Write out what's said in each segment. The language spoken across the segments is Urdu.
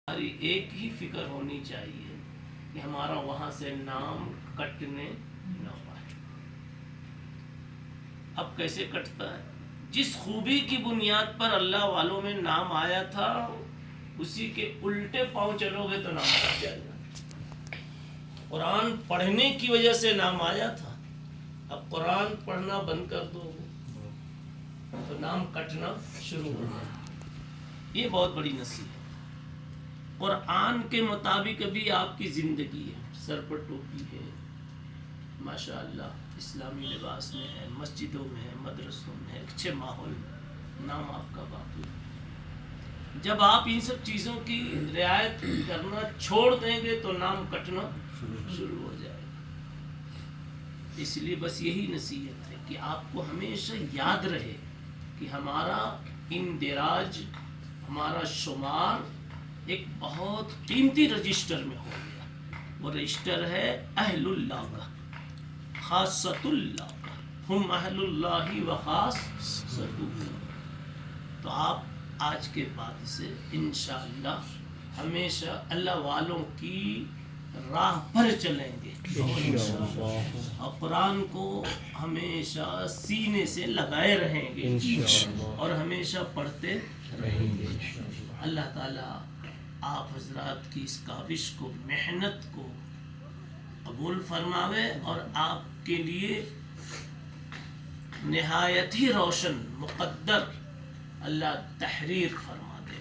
ہماری ایک ہی فکر ہونی چاہیے کہ ہمارا وہاں سے نام کٹنے نہ پائے۔ اب کیسے کٹتا ہے؟ جس خوبی کی بنیاد پر اللہ والوں میں نام آیا تھا اسی کے الٹے پاؤں چلو گے تو نام کٹ جائے گا۔ قرآن پڑھنے کی وجہ سے نام آیا تھا، اب قرآن پڑھنا بند کر دو تو نام کٹنا شروع ہو جائے۔ یہ بہت بڑی نصیحت ہے۔ قرآن کے مطابق بھی آپ کی زندگی ہے، سر پر ٹوپی ہے، ماشاءاللہ اسلامی لباس میں ہے، مسجدوں میں ہے، مدرسوں میں ہے، اچھے ماحول میں، نام آپ کا باقی ہے۔ جب آپ ان سب چیزوں کی رعایت کرنا چھوڑ دیں گے تو نام کٹنا شروع ہو جائے گا۔ اس لیے بس یہی نصیحت ہے کہ آپ کو ہمیشہ یاد رہے کہ ہمارا اندراج، ہمارا شمار ایک بہت قیمتی رجسٹر میں ہو گیا۔ وہ رجسٹر ہے اہل اللہ کا، خاصۃ اللہ کا، ہم اہل اللہ و خاصۃ۔ تو آپ آج کے بعد سے انشاءاللہ ہمیشہ اللہ والوں کی راہ پر چلیں گے اور قرآن کو ہمیشہ سینے سے لگائے رہیں گے اور ہمیشہ پڑھتے رہیں گے۔ اللہ تعالیٰ آپ حضرات کی اس کاوش کو، محنت کو قبول فرماوے اور آپ کے لیے نہایت ہی روشن مقدر اللہ تحریر فرما دے۔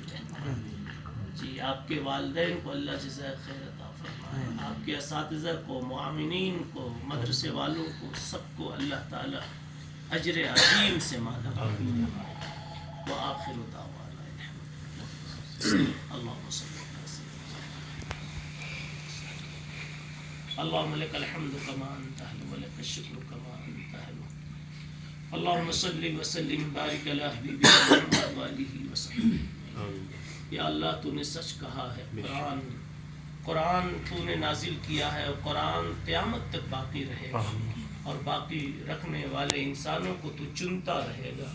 جی آپ کے والدین کو اللہ جزائے خیر عطا فرمائے، آپ کے اساتذہ کو، معاونین کو، مدرسے والوں کو، سب کو اللہ تعالی اجر عظیم سے مالا مال فرمائے۔ وآخر دعوانا اللهم صل على سيدنا اللهم لك الحمد كما انت اهل ولك الشكر كما انت اهل اللهم صل وسلم بارك على حبيبك محمد وآله وصحبه۔ یا اللہ تو نے سچ کہا ہے، قرآن تو نے نازل کیا ہے اور قرآن قیامت تک باقی رہے گا اور باقی رکھنے والے انسانوں کو تو چنتا رہے گا۔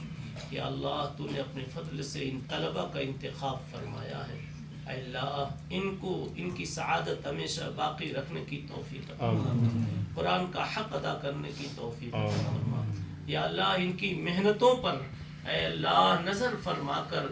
یا اللہ تو نے اپنے فضل سے ان طلبہ کا انتخاب فرمایا ہے، اے اللہ ان کو ان کی سعادت ہمیشہ باقی رکھنے کی توفیق عطا فرما، قرآن کا حق ادا کرنے کی توفیق عطا فرما۔ یا اللہ ان کی محنتوں پر اے اللہ نظر فرما کر